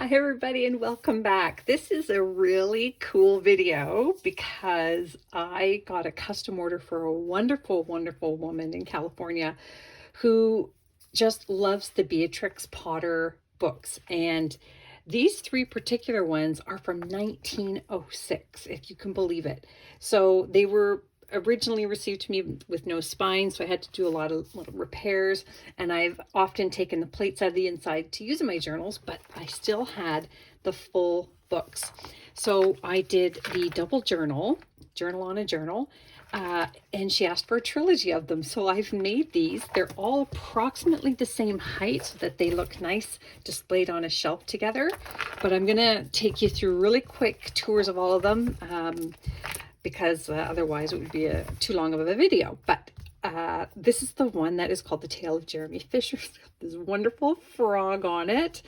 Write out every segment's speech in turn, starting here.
Hi everybody and welcome back. This is a really cool video because I got a custom order for a wonderful, wonderful woman in California who just loves the Beatrix Potter books. And these three particular ones are from 1906, if you can believe it. So they were originally received to me with no spine, so I had to do a lot of little repairs, and I've often taken the plates out of the inside to use in my journals, but I still had the full books. So I did the double journal on a journal, and she asked for a trilogy of them. So I've made these. They're all approximately the same height so that they look nice displayed on a shelf together. But I'm gonna take you through really quick tours of all of them. Because otherwise it would be too long of a video. But this is the one that is called The Tale of Jeremy Fisher. It's got this wonderful frog on it.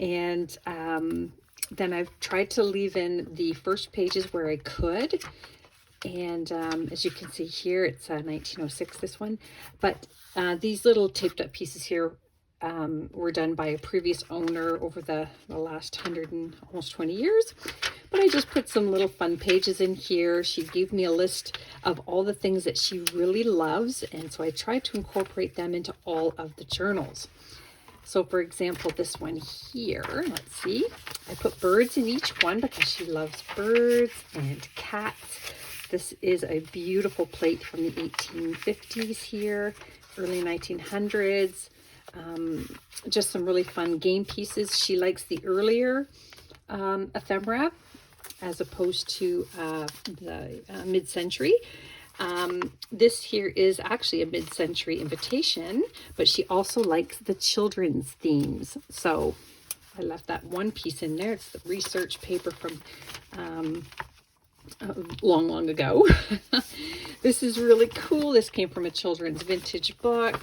And then I've tried to leave in the first pages where I could. And as you can see here, it's 1906, this one. But these little taped up pieces here were done by a previous owner over the last 100 and almost 20 years. But I just put some little fun pages in here. She gave me a list of all the things that she really loves, and so I tried to incorporate them into all of the journals. So for example, this one here, let's see, I put birds in each one because she loves birds and cats. This is a beautiful plate from the 1850s here, early 1900s. Just some really fun game pieces. She likes the earlier ephemera as opposed to the mid-century. This here is actually a mid-century invitation, but she also likes the children's themes. So I left that one piece in there. It's the research paper from long ago. This is really cool. This came from a children's vintage book.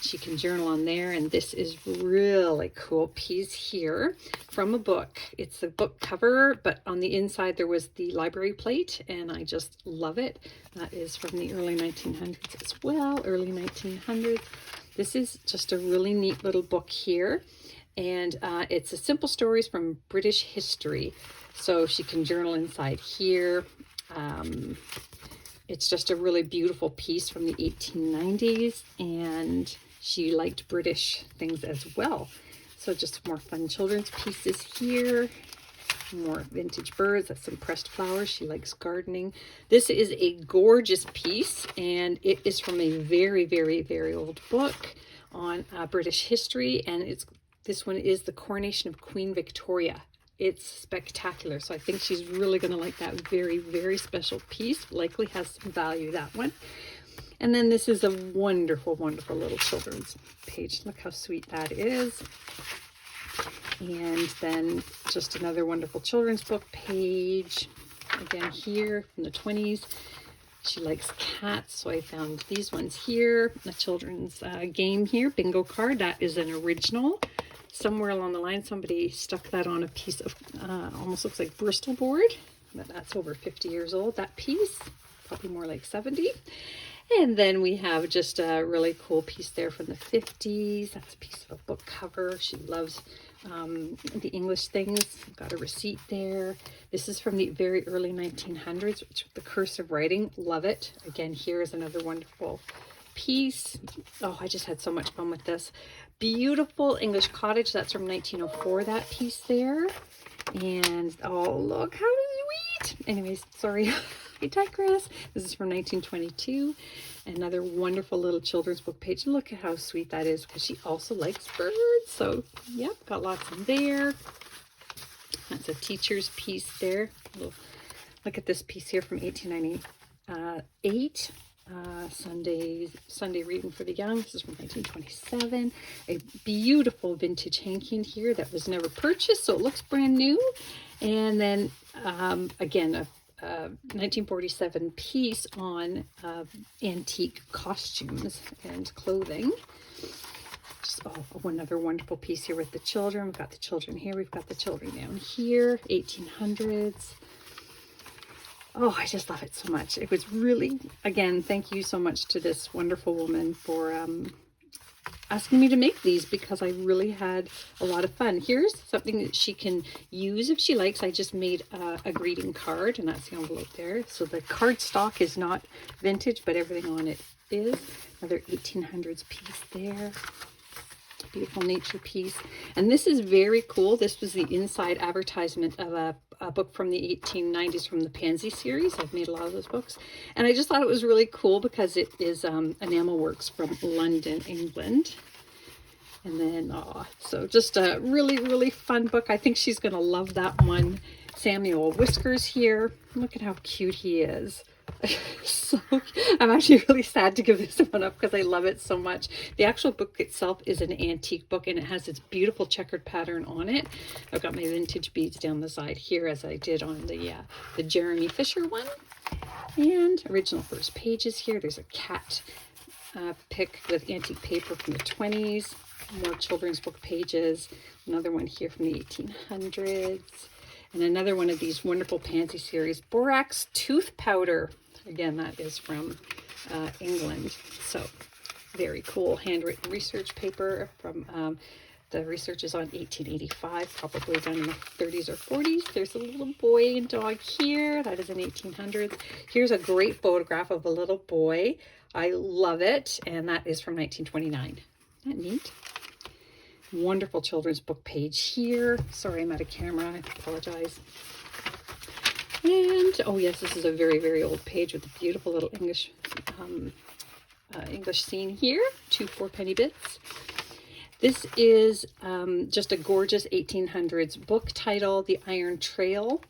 She can journal on there, and this is really cool piece here from a book. It's the book cover, but on the inside there was the library plate, and I just love it. That is from the early 1900s as well, early 1900s. This is just a really neat little book here, and it's a simple stories from British history, so she can journal inside here. It's just a really beautiful piece from the 1890s, and she liked British things as well. So just more fun children's pieces here. More vintage birds. That's some pressed flowers. She likes gardening. This is a gorgeous piece, and it is from a very, very, very old book on British history. And this one is The Coronation of Queen Victoria. It's spectacular. So I think she's really going to like that very, very special piece. Likely has some value, that one. And then this is a wonderful, wonderful little children's page. Look how sweet that is. And then just another wonderful children's book page. Again here from the 20s. She likes cats, so I found these ones here. A children's game here, bingo card. That is an original. Somewhere along the line, somebody stuck that on a piece of, almost looks like Bristol board. But that's over 50 years old, that piece. Probably more like 70. And then we have just a really cool piece there from the 50s. That's a piece of a book cover. She loves the English things. Got a receipt there. This is from the very early 1900s, which the cursive writing. Love it. Again, here is another wonderful piece. Oh, I just had so much fun with this. Beautiful English cottage. That's from 1904, that piece there. And oh, look how sweet. Anyways, sorry. I digress. This is from 1922. Another wonderful little children's book page. Look at how sweet that is, because she also likes birds. So, yep, got lots in there. That's a teacher's piece there. Look at this piece here from 1898. Sunday Reading for the Young. This is from 1927. A beautiful vintage hanky here that was never purchased, so it looks brand new. And then, again, a 1947 piece on antique costumes and clothing. Just another wonderful piece here with the children. We've got the children here. We've got the children down here. 1800s. Oh, I just love it so much. It was really, again, thank you so much to this wonderful woman for asking me to make these because I really had a lot of fun. Here's something that she can use if she likes. I just made a greeting card, and that's the envelope there. So the card stock is not vintage, but everything on it is. Another 1800s piece there. Beautiful nature piece. And this is very cool. This was the inside advertisement of a book from the 1890s from the Pansy series. I've made a lot of those books. And I just thought it was really cool because it is enamel works from London, England. And then, so just a really, really fun book. I think she's going to love that one. Samuel Whiskers here. Look at how cute he is. So I'm actually really sad to give this one up because I love it so much. The actual book itself is an antique book, and it has this beautiful checkered pattern on it. I've got my vintage beads down the side here, as I did on the Jeremy Fisher one. And original first pages here. There's a cat pick with antique paper from the 20s. More children's book pages. Another one here from the 1800s. And another one of these wonderful Pansy series, borax tooth powder. Again, that is from England. So very cool handwritten research paper from the research is on 1885, probably done in the 30s or 40s. There's a little boy and dog here. That is in 1800s. Here's a great photograph of a little boy. I love it. And that is from 1929. Isn't that neat? Wonderful children's book page here. Sorry, I'm out of camera. I apologize. And, oh yes, this is a very, very old page with a beautiful little English scene here. 2 4-penny bits. This is just a gorgeous 1800s book title, The Iron Trail.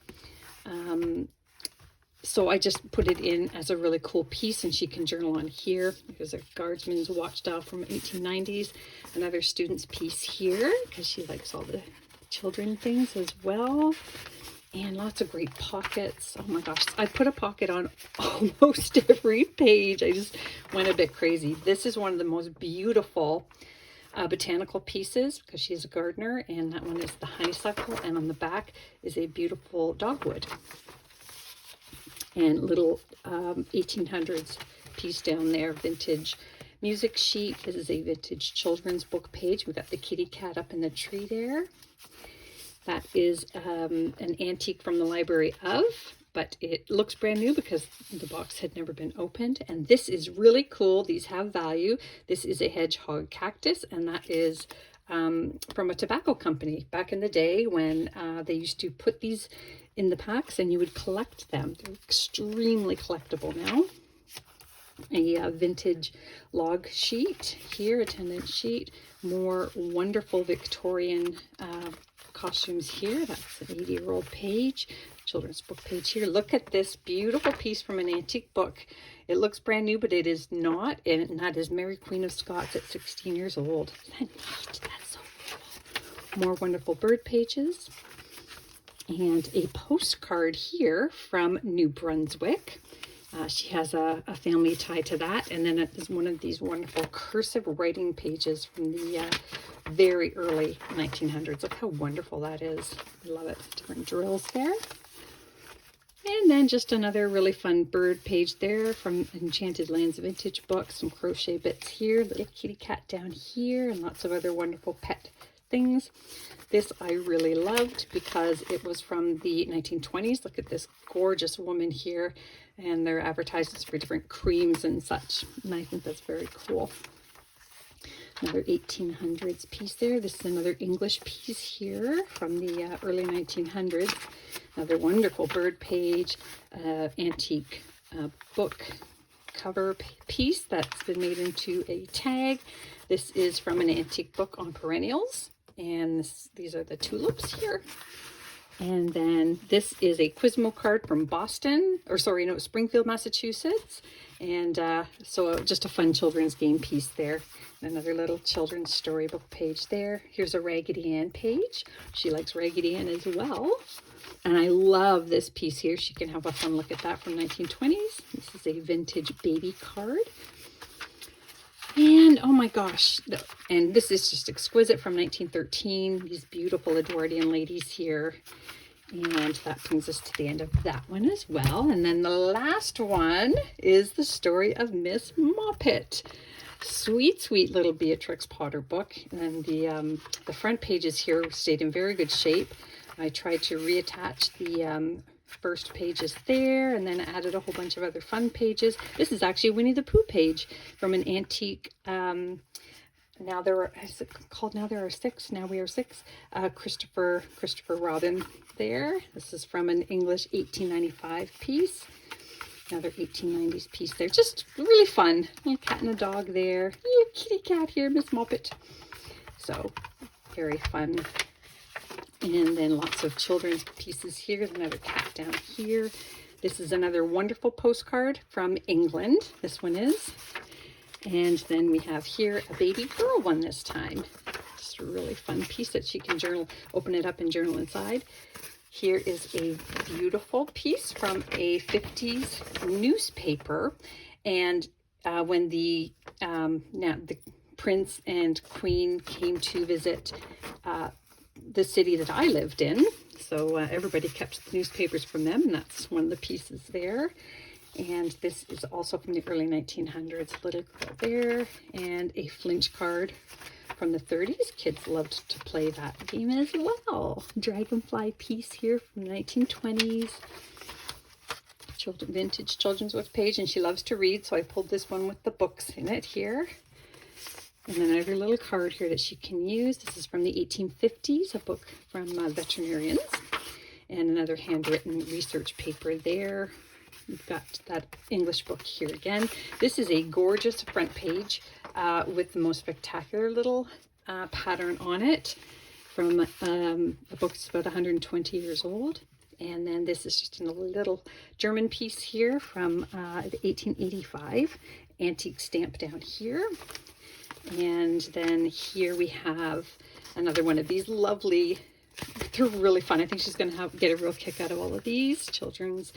So I just put it in as a really cool piece, and she can journal on here. There's a guardsman's watch dial from 1890s. Another student's piece here, because she likes all the children things as well. And lots of great pockets. Oh my gosh, I put a pocket on almost every page. I just went a bit crazy. This is one of the most beautiful botanical pieces because she's a gardener, and that one is the honeysuckle, and on the back is a beautiful dogwood. And little 1800s piece down there, vintage music sheet. This is a vintage children's book page. We've got the kitty cat up in the tree there. That is an antique from the Library of, but it looks brand new because the box had never been opened. And this is really cool. These have value. This is a hedgehog cactus, and that is from a tobacco company back in the day when they used to put these in the packs and you would collect them. They're extremely collectible now. A vintage log sheet here, attendance sheet. More wonderful Victorian costumes here. That's an 80-year-old page. Children's book page here. Look at this beautiful piece from an antique book. It looks brand new, but it is not. And that is Mary Queen of Scots at 16 years old. Isn't that neat? That's so cool. More wonderful bird pages. And a postcard here from New Brunswick. She has a family tie to that. And then it is one of these wonderful cursive writing pages from the very early 1900s. Look how wonderful that is. I love it. Different drills there. And then just another really fun bird page there from Enchanted Lands Vintage book. Some crochet bits here. Little kitty cat down here. And lots of other wonderful pet things. This I really loved because it was from the 1920s. Look at this gorgeous woman here. And they're advertisements for different creams and such. And I think that's very cool. Another 1800s piece there. This is another English piece here from the early 1900s. Another wonderful bird page, antique book cover piece that's been made into a tag. This is from an antique book on perennials. And these are the tulips here. And then this is a Quizmo card from Boston, or sorry, no, Springfield, Massachusetts. And so just a fun children's game piece there. Another little children's storybook page there. Here's a Raggedy Ann page. She likes Raggedy Ann as well. And I love this piece here. She can have a fun look at that from 1920s. This is a vintage baby card. And oh my gosh, and this is just exquisite from 1913. These beautiful Edwardian ladies here. And that brings us to the end of that one as well. And then the last one is the story of Miss Moppet. Sweet, sweet little Beatrix Potter book. And the front pages here stayed in very good shape. I tried to reattach the first pages there, and then added a whole bunch of other fun pages. This is actually a Winnie the Pooh page from an antique, now there are, is it called Now There Are Six? Now We Are Six. Christopher Robin there. This is from an English 1895 piece. Another 1890s piece there. Just really fun. Little cat and a dog there. Little kitty cat here, Miss Moppet. So very fun. And then lots of children's pieces here. There's another cat down here. This is another wonderful postcard from England. This one is. And then we have here a baby girl one this time. Just a really fun piece that she can journal, open it up and journal inside. Here is a beautiful piece from a 50s newspaper. And when the Prince and Queen came to visit the city that I lived in, so everybody kept newspapers from them, and that's one of the pieces there. And this is also from the early 1900s, little girl there, and a flinch card from the 30s. Kids loved to play that game as well. Dragonfly piece here from the 1920s. Vintage children's book page, and she loves to read, so I pulled this one with the books in it here. And then another little card here that she can use. This is from the 1850s, a book from veterinarians. And another handwritten research paper there. We've got that English book here again. This is a gorgeous front page with the most spectacular little pattern on it from a book that's about 120 years old. And then this is just a little German piece here from 1885, antique stamp down here. And then here we have another one of these lovely, they're really fun. I think she's going to get a real kick out of all of these. Children's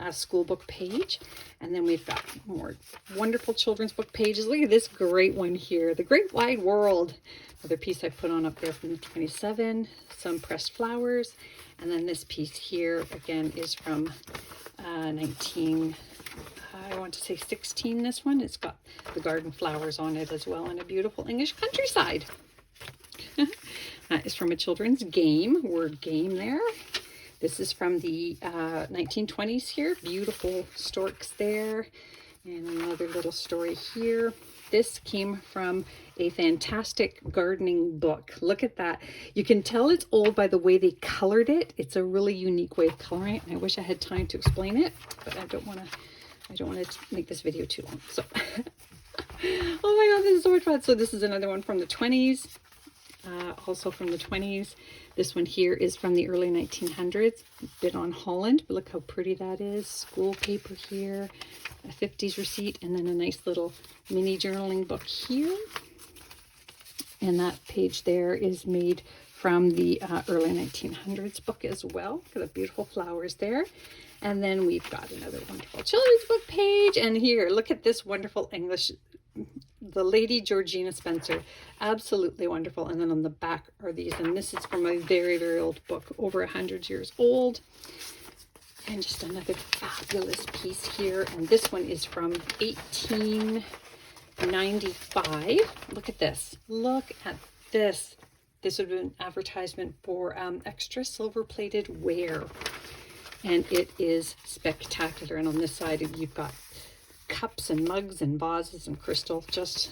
school book page. And then we've got more wonderful children's book pages. Look at this great one here, The Great Wide World. Another piece I put on up there from the 27, some pressed flowers. And then this piece here, again, is from 16, this one. It's got the garden flowers on it as well, and a beautiful English countryside. That is from a children's game, word game there. This is from the 1920s here. Beautiful storks there. And another little story here. This came from a fantastic gardening book. Look at that. You can tell it's old by the way they colored it. It's a really unique way of coloring it. And I wish I had time to explain it, but I don't want to make this video too long. So, oh my God, this is so much fun. So this is another one from the 20s. Also from the 20s. This one here is from the early 1900s, a bit on Holland, but look how pretty that is. School paper here, a 50s receipt, and then a nice little mini journaling book here. And that page there is made from the early 1900s book as well. Look at the beautiful flowers there. And then we've got another wonderful children's book page. And here, look at this wonderful English, the Lady Georgina Spencer, absolutely wonderful. And then on the back are these, and this is from a very, very old book, over 100 years old. And just another fabulous piece here. And this one is from 1895. Look at this. Look at this. This would be an advertisement for extra silver-plated ware. And it is spectacular. And on this side, you've got cups and mugs and vases and crystal. Just,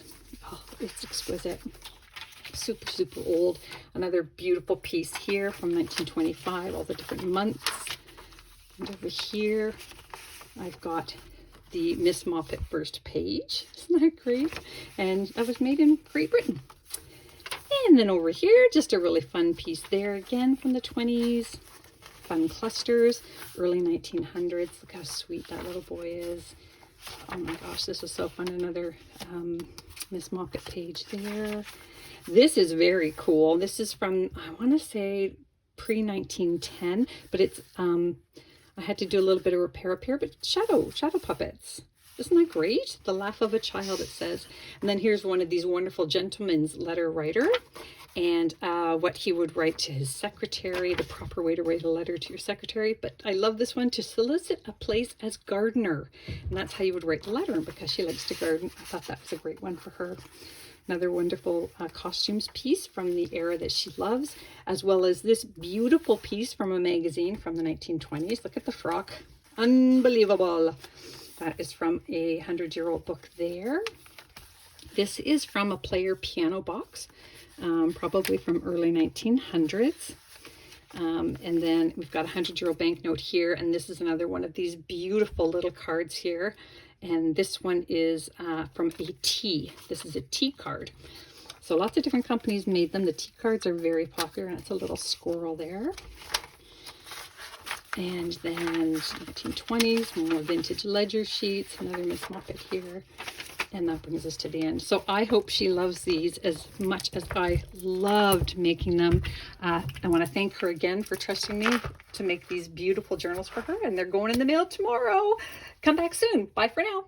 oh, it's exquisite. Super, super old. Another beautiful piece here from 1925, all the different months. And over here, I've got the Miss Moppet first page. Isn't that great? And that was made in Great Britain. And then over here, just a really fun piece there again from the 20s. Fun clusters, early 1900s. Look how sweet that little boy is. Oh my gosh, this was so fun. Another Miss Moppet page there. This is very cool. This is from, I want to say, pre-1910, but it's, I had to do a little bit of repair up here, but shadow puppets. Isn't that great? The laugh of a child, it says. And then here's one of these wonderful gentleman's letter writer. and what he would write to his secretary, the proper way to write a letter to your secretary. But I love this one, to solicit a place as gardener. And that's how you would write the letter. And because she likes to garden, I thought that was a great one for her. Another wonderful costumes piece from the era that she loves, as well as this beautiful piece from a magazine from the 1920s. Look at the frock. Unbelievable. That is from a 100-year-old book there. This is from a player piano box, probably from early 1900s. And then we've got a 100-year-old banknote here, and this is another one of these beautiful little cards here. And this one is from a tea. This is a tea card. So lots of different companies made them. The tea cards are very popular, and it's a little squirrel there. And then 1920s, more vintage ledger sheets, another Miss Moppet here. And that brings us to the end. So I hope she loves these as much as I loved making them. I want to thank her again for trusting me to make these beautiful journals for her. And they're going in the mail tomorrow. Come back soon. Bye for now.